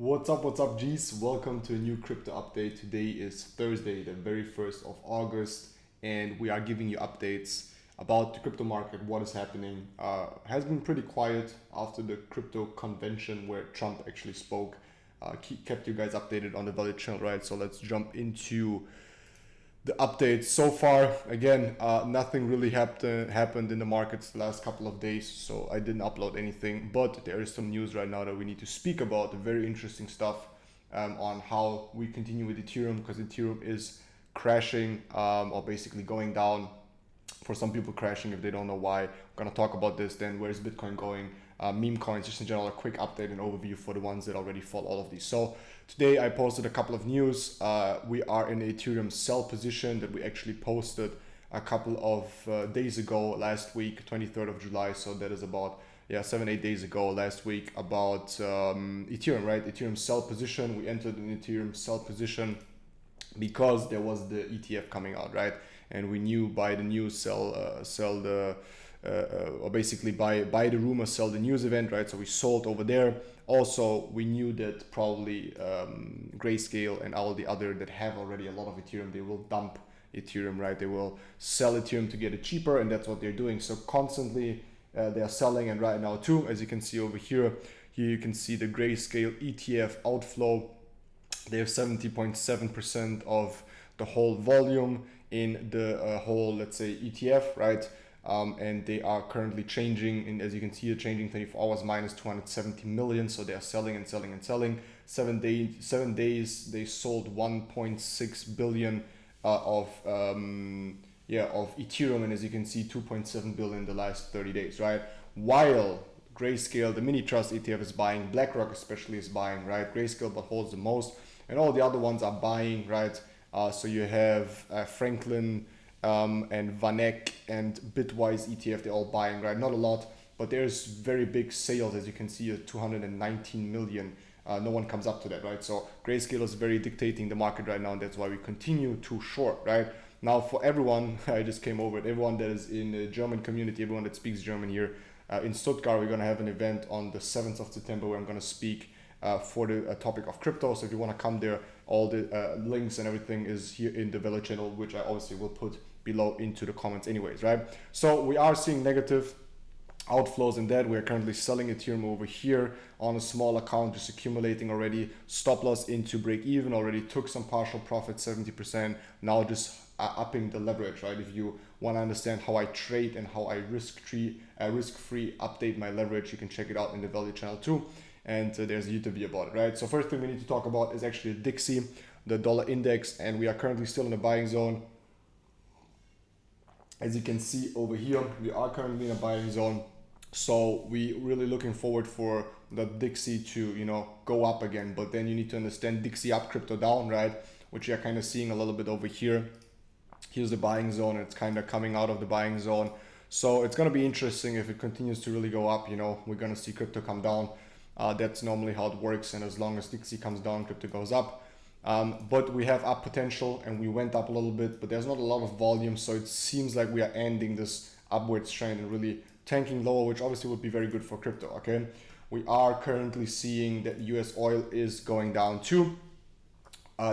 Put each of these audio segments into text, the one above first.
What's up, G's? Welcome to a new crypto update. Today is Thursday, the very 1st of August, and we are giving you updates about the crypto market, what is happening. Has been pretty quiet after the crypto convention where Trump actually spoke. Kept you guys updated on the Value channel, right? So let's jump into the updates so far. Again, nothing really happened in the markets the last couple of days, so I didn't upload anything, but there is some news right now that we need to speak about. Very interesting stuff on how we continue with Ethereum, because Ethereum is crashing, or basically going down. For some people, crashing if they don't know why. I'm gonna talk about this. Then where's Bitcoin going? Meme coins, just in general, a quick update and overview for the ones that already follow all of these. So today I posted a couple of news. We are in Ethereum sell position that we actually posted a couple of days ago, last week, 23rd of July. So that is about 7-8 days ago, last week, about Ethereum, right? Ethereum sell position. We entered an Ethereum sell position because there was the ETF coming out, right? And we knew by the news or basically buy the rumor, sell the news event, right? So we sold over there. Also, we knew that probably Grayscale and all the other that have already a lot of Ethereum, they will dump Ethereum, right? They will sell Ethereum to get it cheaper, and that's what they're doing. So constantly they are selling, and right now too, as you can see over here you can see the Grayscale ETF outflow. They have 70.7% of the whole volume in the whole, let's say, ETF, right? And they are currently changing, and as you can see, they're changing 24 hours minus 270 million. So they are selling and selling and selling. 7 days they sold 1.6 billion of Ethereum, and as you can see, 2.7 billion the last 30 days, right? While Grayscale, the mini trust ETF, is buying, BlackRock especially is buying, right? Grayscale but holds the most, and all the other ones are buying, right? So you have Franklin and Vanek and Bitwise ETF, they're all buying, right? Not a lot, but there's very big sales, as you can see, at 219 million. No one comes up to that, right? So Grayscale is very dictating the market right now, and that's why we continue to short, right? Now for everyone, I just came over it, everyone that is in the German community, everyone that speaks German here, in Stuttgart, we're going to have an event on the 7th of September where I'm going to speak for the topic of crypto. So if you want to come there, all the links and everything is here in the Value channel, which I obviously will put below into the comments anyways, right? So we are seeing negative outflows in that. We're currently selling Ethereum over here on a small account, just accumulating already. Stop loss into break even, already took some partial profit, 70%. Now just upping the leverage, right? If you want to understand how I trade and how I risk-free update my leverage, you can check it out in the Value channel too. And there's a YouTube video about it, right? So first thing we need to talk about is actually the DXY, the dollar index, and we are currently still in the buying zone. As you can see over here, we are currently in a buying zone. So we really looking forward for the DXY to, go up again. But then you need to understand DXY up, crypto down, right? Which you are kind of seeing a little bit over here. Here's the buying zone. It's kind of coming out of the buying zone. So it's going to be interesting if it continues to really go up. We're going to see crypto come down. That's normally how it works. And as long as DXY comes down, crypto goes up. But we have up potential, and we went up a little bit, but there's not a lot of volume. So it seems like we are ending this upwards trend and really tanking lower, which obviously would be very good for crypto. Okay. We are currently seeing that US oil is going down too.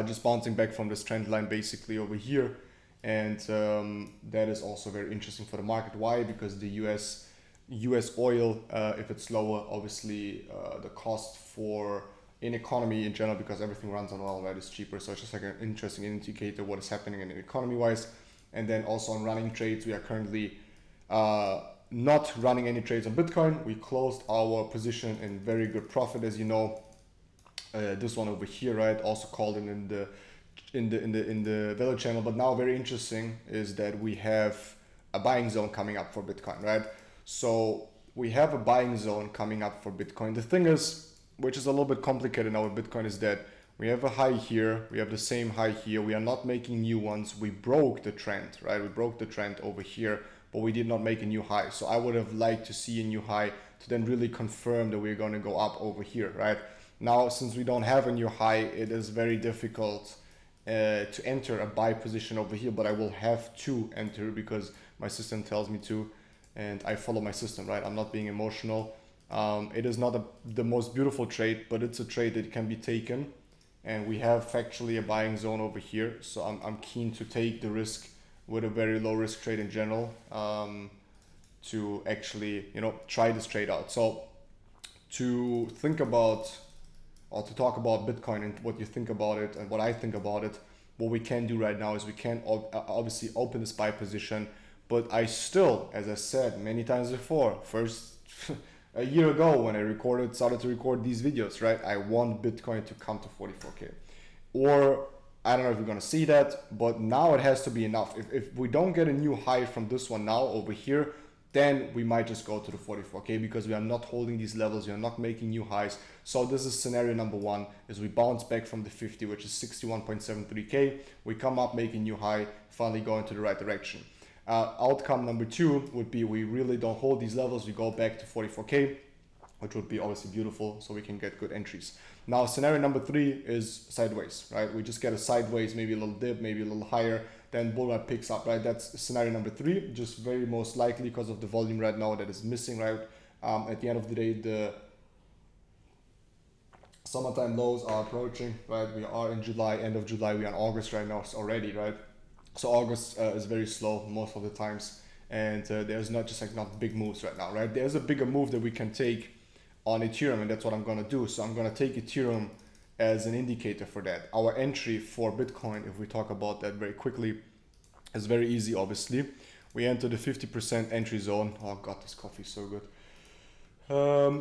Just bouncing back from this trend line basically over here. And that is also very interesting for the market. Why? Because the US oil, if it's lower, obviously the cost for in economy in general, because everything runs on oil, right, is cheaper. So it's just like an interesting indicator what is happening in the economy wise. And then also on running trades, we are currently not running any trades on Bitcoin. We closed our position in very good profit, as you know. This one over here, right, also called in the Value channel. But now very interesting is that we have a buying zone coming up for Bitcoin, right? So we have a buying zone coming up for Bitcoin. The thing is, which is a little bit complicated now with Bitcoin, is that we have a high here, we have the same high here, we are not making new ones. We broke the trend, right? We broke the trend over here, but we did not make a new high. So I would have liked to see a new high to then really confirm that we're going to go up over here, right? Now, since we don't have a new high, it is very difficult to enter a buy position over here, but I will have to enter because my system tells me to, and I follow my system, right? I'm not being emotional. It is not the most beautiful trade, but it's a trade that can be taken. And we have factually a buying zone over here. So I'm keen to take the risk with a very low risk trade in general, to actually, try this trade out. So to think about, or to talk about Bitcoin and what you think about it and what I think about it, what we can do right now is we can obviously open this buy position, but I still, as I said many times before, first a year ago when I started to record these videos, right? I want Bitcoin to come to 44K. Or I don't know if you're gonna see that, but now it has to be enough. If we don't get a new high from this one now over here, then we might just go to the 44K because we are not holding these levels, we are not making new highs. So this is scenario number one, is we bounce back from the 50, which is 61.73K. We come up, make a new high, finally go into the right direction. Outcome number two would be we really don't hold these levels, we go back to 44K, which would be obviously beautiful, so we can get good entries. Now scenario number three is sideways, right? We just get a sideways, maybe a little dip, maybe a little higher, then bull run picks up, right? That's scenario number three, just very most likely because of the volume right now that is missing, right? At the end of the day, the summertime lows are approaching, right? We are in July, end of July, we are in August right now already, right? So August is very slow most of the times, and there's not big moves right now, right? There's a bigger move that we can take on Ethereum, and that's what I'm gonna do. So I'm gonna take Ethereum as an indicator for that. Our entry for Bitcoin, if we talk about that very quickly, is very easy, obviously. We enter the 50% entry zone. Oh God, this coffee is so good.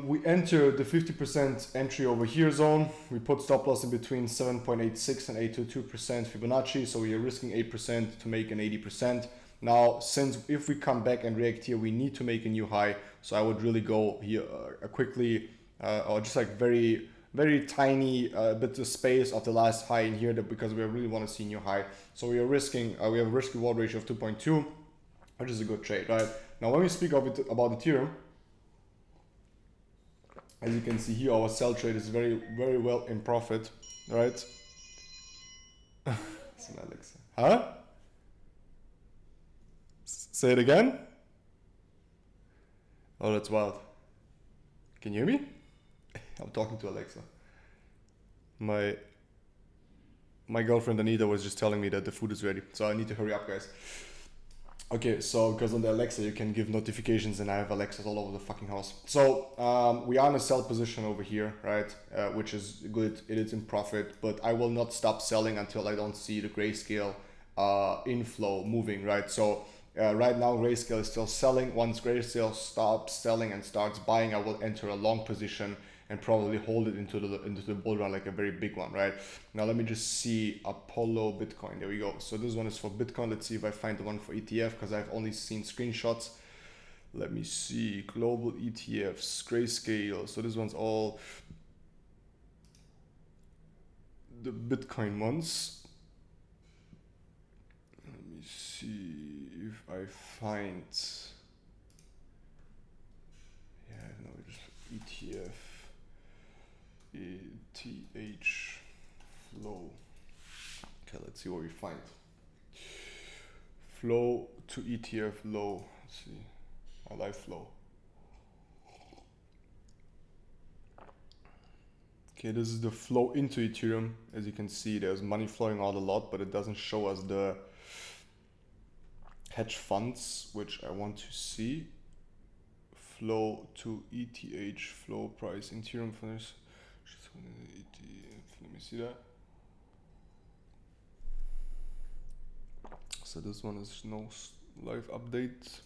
We enter the 50% entry over here zone. We put stop loss in between 7.86 and 822% Fibonacci. So we are risking 8% to make an 80%. Now, since if we come back and react here, we need to make a new high. So I would really go here quickly, or just like very, very tiny bit of space of the last high in here, because we really want to see a new high. So we are risking, we have a risk reward ratio of 2.2, which is a good trade, right? Now, when we speak about Ethereum, as you can see here, our sell trade is very, very well in profit, right? It's an Alexa. Huh? Say it again? Oh, that's wild. Can you hear me? I'm talking to Alexa. My girlfriend Anita was just telling me that the food is ready, so I need to hurry up, guys. Okay, so because on the Alexa you can give notifications, and I have Alexas all over the fucking house. So we are in a sell position over here, right? Which is good. It is in profit, but I will not stop selling until I don't see the grayscale inflow moving, right? So right now grayscale is still selling. Once grayscale stops selling and starts buying, I will enter a long position and probably hold it into the bull run, like a very big one, right? Now let me just see Apollo Bitcoin. There we go. So this one is for Bitcoin. Let's see if I find the one for ETF, because I've only seen screenshots. Let me see global ETFs, grayscale. So this one's all the Bitcoin ones. Let me see if I find, yeah, no, just ETF. ETH flow. Okay, let's see what we find. Flow to ETF low. Let's see. I like flow. Okay, this is the flow into Ethereum. As you can see, there's money flowing out a lot, but it doesn't show us the hedge funds, which I want to see. Flow to ETH flow price in Ethereum for this. Let me see that. So this one is no live update.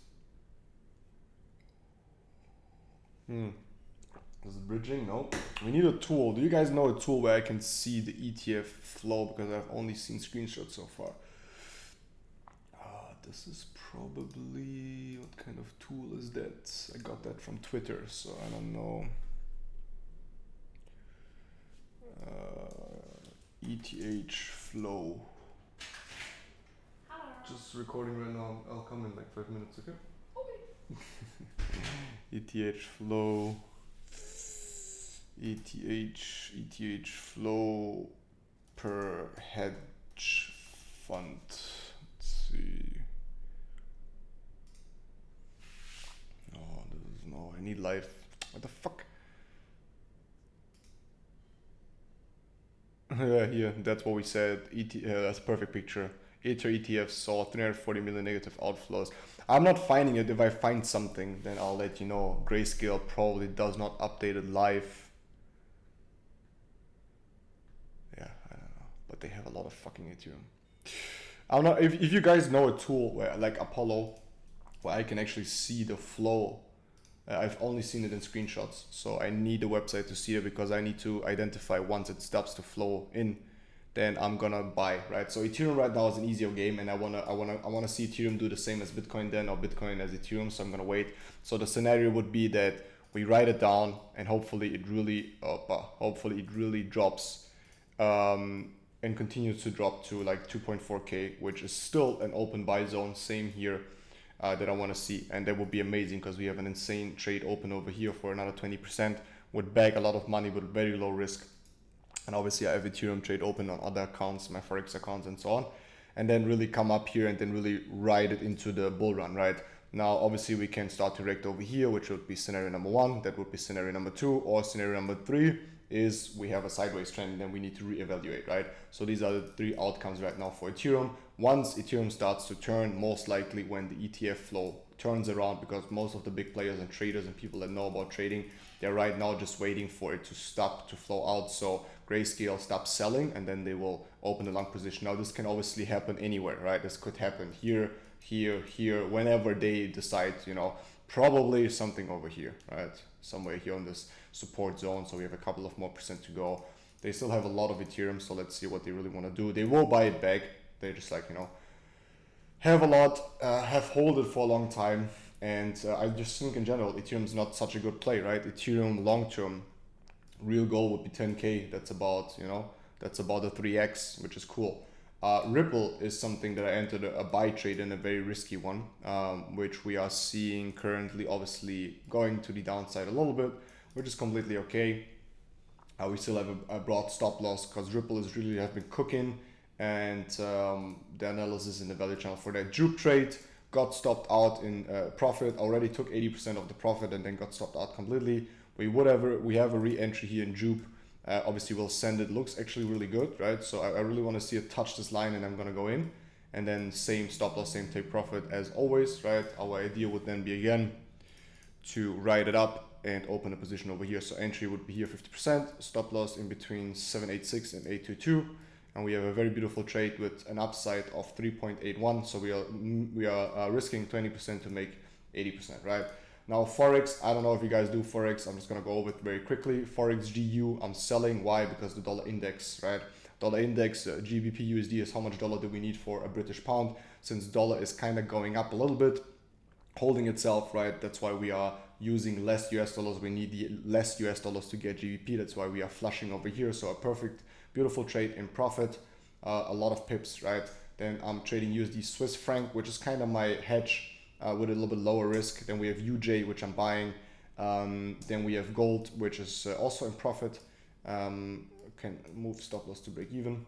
Is it bridging? No. We need a tool. Do you guys know a tool where I can see the ETF flow? Because I've only seen screenshots so far. This is probably, what kind of tool is that? I got that from Twitter, so I don't know. ETH flow. Just recording right now. I'll come in like 5 minutes, okay? Okay. ETH flow. ETH flow per hedge fund. Let's see. Oh, I need live. What the fuck? Here, that's what we said. That's a perfect picture. Ether ETF saw 340 million negative outflows. I'm not finding it. If I find something, then I'll let you know. Grayscale probably does not update it live. Yeah, I don't know. But they have a lot of fucking Ethereum. I don't know if you guys know a tool where, like Apollo, where I can actually see the flow. I've only seen it in screenshots, so I need the website to see it because I need to identify once it stops to flow in, then I'm gonna buy, right? So Ethereum right now is an easier game, and I wanna see Ethereum do the same as Bitcoin then, or Bitcoin as Ethereum. So I'm gonna wait. So the scenario would be that we write it down, and hopefully it really drops, and continues to drop to like 2.4k, which is still an open buy zone. Same here. That I want to see, and that would be amazing because we have an insane trade open over here for another 20%, would bag a lot of money with very low risk. And obviously I have Ethereum trade open on other accounts, my Forex accounts and so on, and then really come up here and then really ride it into the bull run, right? Now obviously we can start direct over here, which would be scenario number 1, that would be scenario number 2, or scenario number 3 is we have a sideways trend and then we need to reevaluate, right? So these are the 3 outcomes right now for Ethereum. Once Ethereum starts to turn, most likely when the ETF flow turns around, because most of the big players and traders and people that know about trading, they're right now just waiting for it to stop to flow out. So Grayscale stops selling and then they will open a long position. Now this can obviously happen anywhere, right? This could happen here, here, here, whenever they decide, you know, probably something over here, right? Somewhere here on this support zone. So we have a couple of more percent to go. They still have a lot of Ethereum, so let's see what they really want to do. They will buy it back. They just like, you know, have a lot, have hold it for a long time. And I just think in general, Ethereum is not such a good play, right? Ethereum long-term real goal would be 10K. That's about, you know, that's about a 3X, which is cool. Ripple is something that I entered a buy trade in, a very risky one, which we are seeing currently obviously going to the downside a little bit, which is completely okay. We still have a broad stop loss because Ripple is really have been cooking, and the analysis in the value channel for that Jupe trade got stopped out in profit, already took 80% of the profit and then got stopped out completely. We have a re-entry here in Jupe. Obviously we'll send it, looks actually really good, right? So I really want to see it touch this line and I'm gonna go in, and then same stop loss, same take profit as always, right? Our idea would then be again to ride it up and open a position over here. So entry would be here 50%, stop loss in between 786 and 822, and we have a very beautiful trade with an upside of 3.81. So we are risking 20% to make 80%, right? Now Forex, I don't know if you guys do Forex. I'm just gonna go over it very quickly. Forex GU, I'm selling. Why? Because the dollar index, right? Dollar index, GBP USD is how much dollar do we need for a British pound? Since dollar is kind of going up a little bit, holding itself, right? That's why we are using less US dollars. We need less US dollars to get GBP. That's why we are flushing over here. So a perfect, beautiful trade in profit, a lot of pips, right? Then I'm trading USD Swiss franc, which is kind of my hedge with a little bit lower risk. Then we have UJ, which I'm buying. Then we have gold, which is also in profit. Can move stop loss to break even.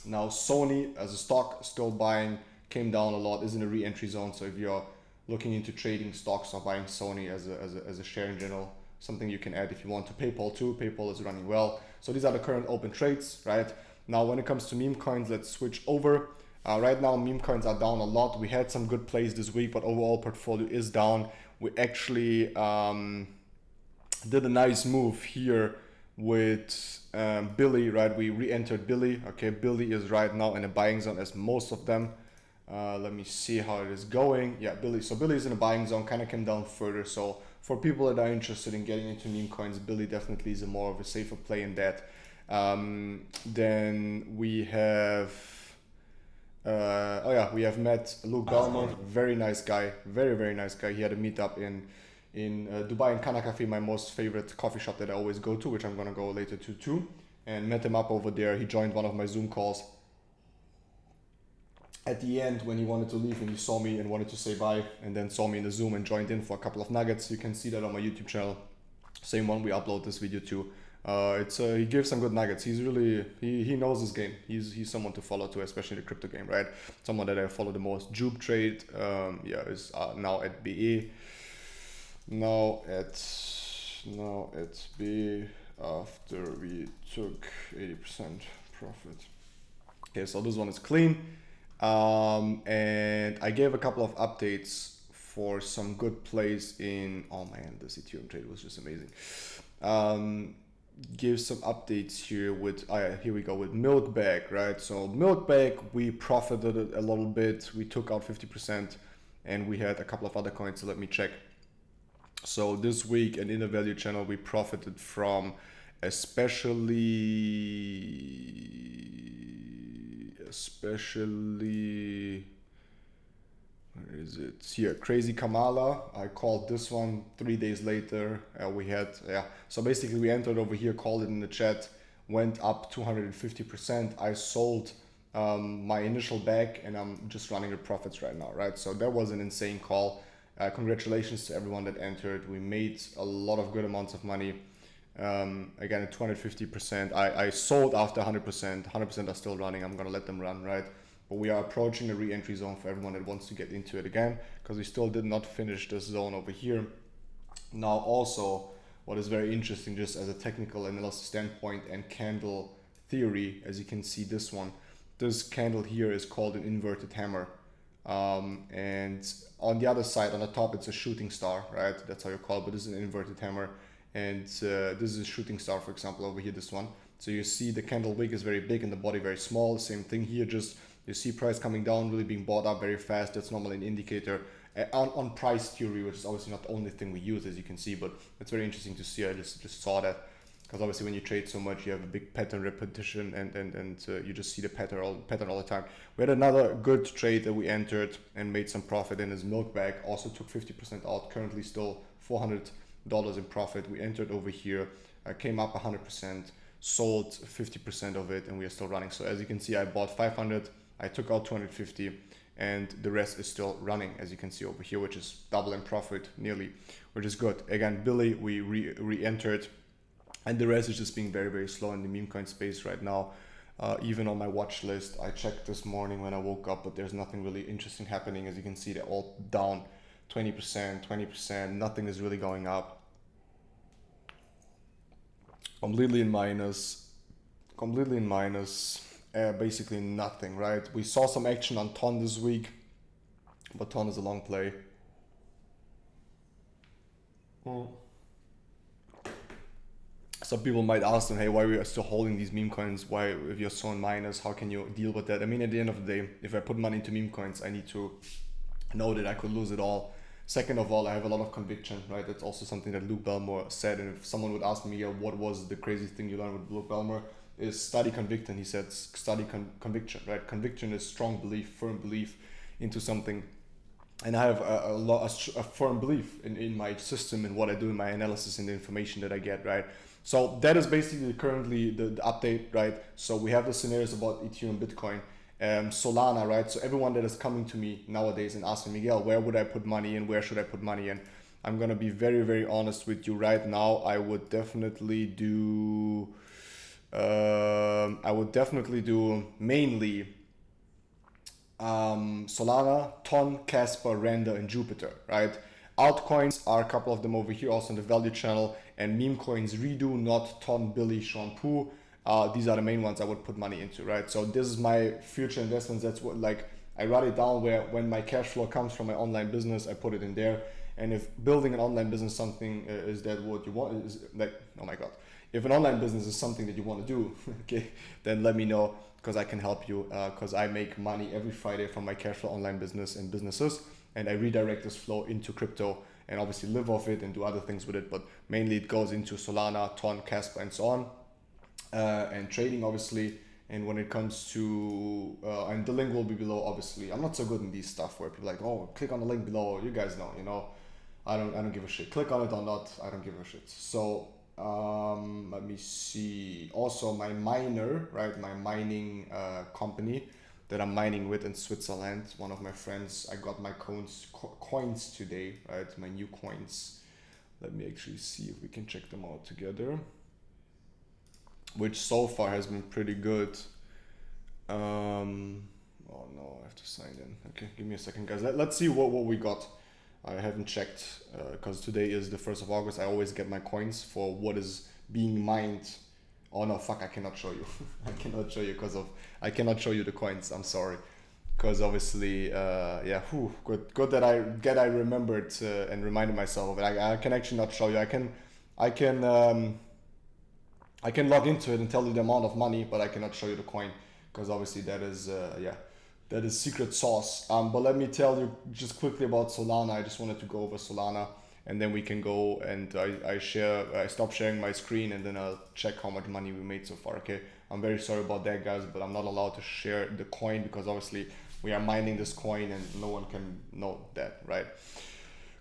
Now Sony as a stock, still buying, came down a lot, is in a re-entry zone. So if you're looking into trading stocks or buying Sony as a share in general, something you can add if you want to. PayPal too. PayPal is running well. So these are the current open trades, right? Now when it comes to meme coins, let's switch over. Right now meme coins are down a lot. We had some good plays this week, but overall portfolio is down. We actually did a nice move here with Billy, right? We re-entered Billy. Okay, Billy is right now in a buying zone as most of them. Let me see how it is going. Yeah, Billy. So Billy is in a buying zone, kind of came down further. So for people that are interested in getting into meme coins, Billy definitely is a more of a safer play in that. Then we have, we have met Luke Belmont, very nice guy, very, very nice guy. He had a meetup in Dubai in Kana Cafe, my most favorite coffee shop that I always go to, which I'm gonna go later to too, and met him up over there. He joined one of my Zoom calls at the end when he wanted to leave, and he saw me and wanted to say bye, and then saw me in the Zoom and joined in for a couple of nuggets. You can see that on my YouTube channel, same one we upload this video to. He gives some good nuggets. He's really, he knows his game. He's someone to follow too, especially the crypto game, right? Someone that I follow the most. Jupe Trade, is now at BE. Now it's B after we took 80% profit. Okay, so this one is clean. And I gave a couple of updates for some good plays in, oh man, this Ethereum trade was just amazing. Give some updates here with, here we go with milk bag, right? So milk bag, we profited a little bit. We took out 50% and we had a couple of other coins, so let me check. So this week and in the value channel, we profited from especially, where is it? Here, Crazy Kamala. I called this one 3 days later. We had, so basically we entered over here, called it in the chat, went up 250%. I sold my initial bag and I'm just running the profits right now, right? So that was an insane call. Congratulations to everyone that entered. We made a lot of good amounts of money. Again, at 250%. I sold after 100%. 100% are still running. I'm gonna let them run, right? But we are approaching the re-entry zone for everyone that wants to get into it again, because we still did not finish this zone over here. Now also, what is very interesting just as a technical analysis standpoint and candle theory, as you can see this one, this candle here is called an inverted hammer. And on the other side, on the top, it's a shooting star, right? That's how you call it, but this is an inverted hammer. And this is a shooting star, for example, over here, this one. So you see the candle wick is very big and the body very small. Same thing here, just you see price coming down, really being bought up very fast. That's normally an indicator on price theory, which is obviously not the only thing we use, as you can see, but it's very interesting to see. I just saw that, because obviously when you trade so much, you have a big pattern repetition and you just see the pattern all the time. We had another good trade that we entered and made some profit in, his milk bag. Also took 50% out, currently still $400 in profit. We entered over here, came up 100%, sold 50% of it, and we are still running. So as you can see, I bought 500, I took out 250, and the rest is still running, as you can see over here, which is double in profit nearly, which is good. Again, Billy, we re-entered, and the rest is just being very, very slow in the meme coin space right now. Even on my watch list, I checked this morning when I woke up, but there's nothing really interesting happening. As you can see, they're all down 20%, nothing is really going up. Completely in minus, basically nothing, right? We saw some action on Ton this week, but Ton is a long play. Some people might ask them, hey, why are we still holding these meme coins? Why, if you're so in minus, how can you deal with that? I mean, at the end of the day, if I put money into meme coins, I need to know that I could lose it all. Second of all, I have a lot of conviction, right? That's also something that Luke Belmore said. And if someone would ask me, what was the crazy thing you learned with Luke Belmore, is study conviction. He said, study conviction, right? Conviction is strong belief, firm belief into something. And I have a firm belief in my system and what I do in my analysis and the information that I get, right? So that is basically currently the update, right? So we have the scenarios about Ethereum, Bitcoin, Solana, right? So everyone that is coming to me nowadays and asking Miguel, where would I put money in? Where should I put money in? I'm going to be very, very honest with you right now. I would definitely do mainly Solana, Ton, Casper, Render, and Jupiter, right? Altcoins are a couple of them over here, also in the value channel, and meme coins, Redo, Not, Ton, Billy, Shampoo. These are the main ones I would put money into, right? So this is my future investments. That's what, like, I write it down where when my cash flow comes from my online business, I put it in there. And if building an online business something is that what you want, is like, oh my God, if an online business is something that you want to do, okay, then let me know, because I can help you, because I make money every Friday from my cash flow online business and businesses, and I redirect this flow into crypto and obviously live off it and do other things with it, but mainly it goes into Solana, Ton, Casper, and so on, and trading obviously. And when it comes to, and the link will be below, obviously. I'm not so good in these stuff where people are like, oh, click on the link below. You guys know, I don't give a shit. Click on it or not, I don't give a shit. So let me see. Also, my miner, right? My mining company that I'm mining with in Switzerland. One of my friends, I got my coins today, right? My new coins. Let me actually see if we can check them out together, which so far has been pretty good. Oh no, I have to sign in. Okay, give me a second, guys. Let's see what we got. I haven't checked because today is the 1st of August. I always get my coins for what is being mined. Oh no, fuck! I cannot show you. I cannot show you I cannot show you the coins. I'm sorry, because obviously, yeah. Good that I remembered and reminded myself of it. I can actually not show you. I can I can log into it and tell you the amount of money, but I cannot show you the coin because obviously that is yeah, that is secret sauce. But let me tell you just quickly about Solana. I just wanted to go over Solana, and then we can go and I stop sharing my screen, and then I'll check how much money we made so far. Okay, I'm very sorry about that, guys, but I'm not allowed to share the coin because obviously we are mining this coin and no one can know that, right?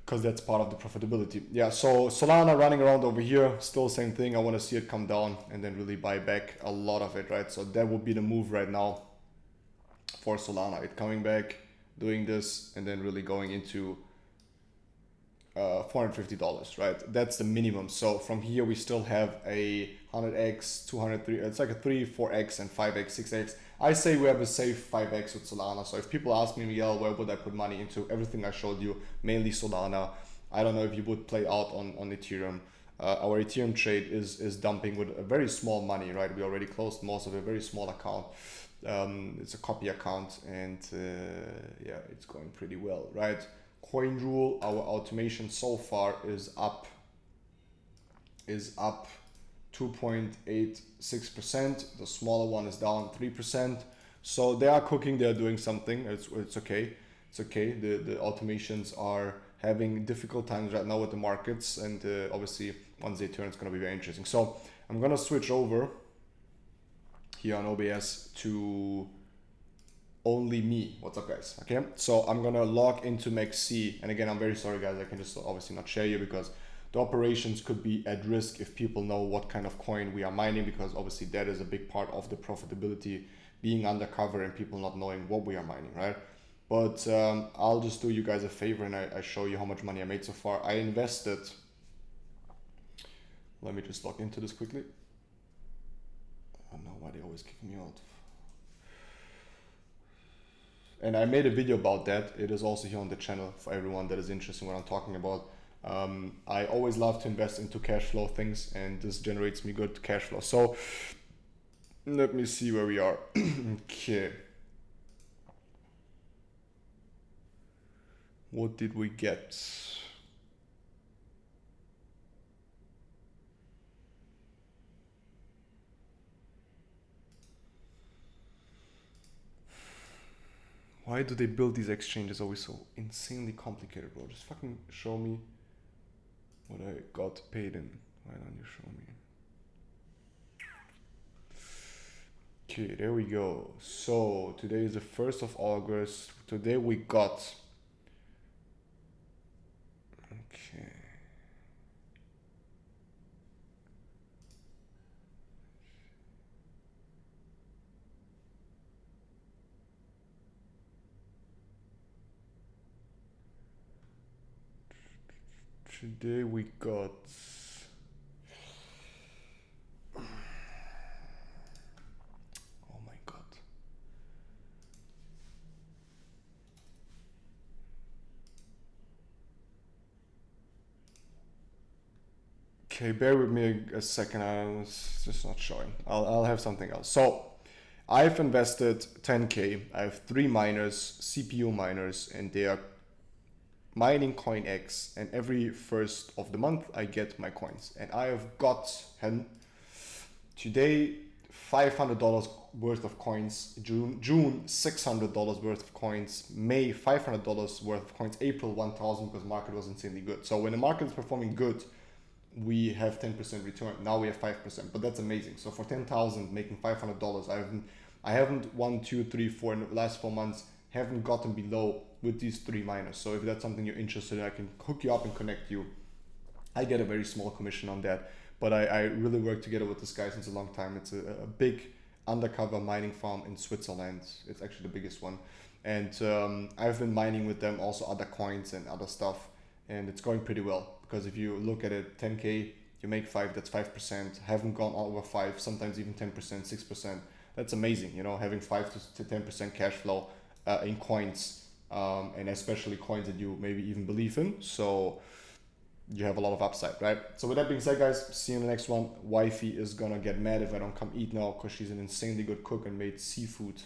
Because that's part of the profitability. Yeah, so Solana running around over here, still same thing. I want to see it come down and then really buy back a lot of it, right? So that would be the move right now for Solana. It coming back, doing this, and then really going into $450, right? That's the minimum. So from here we still have a 100x, 203. It's like a 3, 4x, and 5x, 6x. I say we have a safe 5x with Solana. So if people ask me, Miguel, where would I put money into? Everything I showed you, mainly Solana. I don't know if you would play out on Ethereum. Our Ethereum trade is dumping with a very small money, right? We already closed most of a very small account. It's a copy account, and yeah, it's going pretty well, right? Coin rule, our automation so far is up 2.86%. The smaller one is down 3%. So they are cooking, they are doing something. It's okay. It's okay. The automations are having difficult times right now with the markets, and obviously once they turn, it's going to be very interesting. So I'm going to switch over here on OBS to only me. What's up, guys? Okay, so I'm gonna log into MaxC, and again, I'm very sorry, guys. I can just obviously not share you because the operations could be at risk if people know what kind of coin we are mining, because obviously that is a big part of the profitability, being undercover and people not knowing what we are mining, right? But I'll just do you guys a favor and I show you how much money I made so far. I invested. Let me just log into this quickly. I don't know why they always kick me out. And I made a video about that. It is also here on the channel for everyone that is interested in what I'm talking about. I always love to invest into cash flow things, and this generates me good cash flow. So let me see where we are. Okay. What did we get? Why do they build these exchanges always so insanely complicated, bro? Just fucking show me what I got paid in. Why don't you show me? Okay, there we go. So today is the 1st of August. Today we got... Okay. Today we got... Oh my God. Okay, bear with me a second. It's just not showing. I'll have something else. So I've invested 10K. I have 3 miners, CPU miners, and they are mining coin X, and every 1st of the month I get my coins, and I have got today $500 worth of coins, June $600 worth of coins, May $500 worth of coins, April 1,000 because market was insanely good. So when the market is performing good, we have 10% return. Now we have 5%, but that's amazing. So for 10,000 making $500, I haven't 1, 2, 3, 4 in the last 4 months haven't gotten below with these 3 miners. So if that's something you're interested in, I can hook you up and connect you. I get a very small commission on that, but I really work together with this guy since a long time. It's a big undercover mining farm in Switzerland. It's actually the biggest one. And I've been mining with them also other coins and other stuff, and it's going pretty well, because if you look at it, 10K, you make 5, that's 5%. Haven't gone over 5, sometimes even 10%, 6%. That's amazing, you know, having 5 to 10% cash flow in coins and especially coins that you maybe even believe in. So you have a lot of upside, right? So with that being said, guys, see you in the next one. Wifey is gonna get mad if I don't come eat now, because she's an insanely good cook and made seafood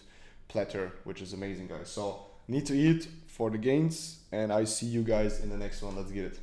platter, which is amazing, guys. So need to eat for the gains, and I see you guys in the next one. Let's get it.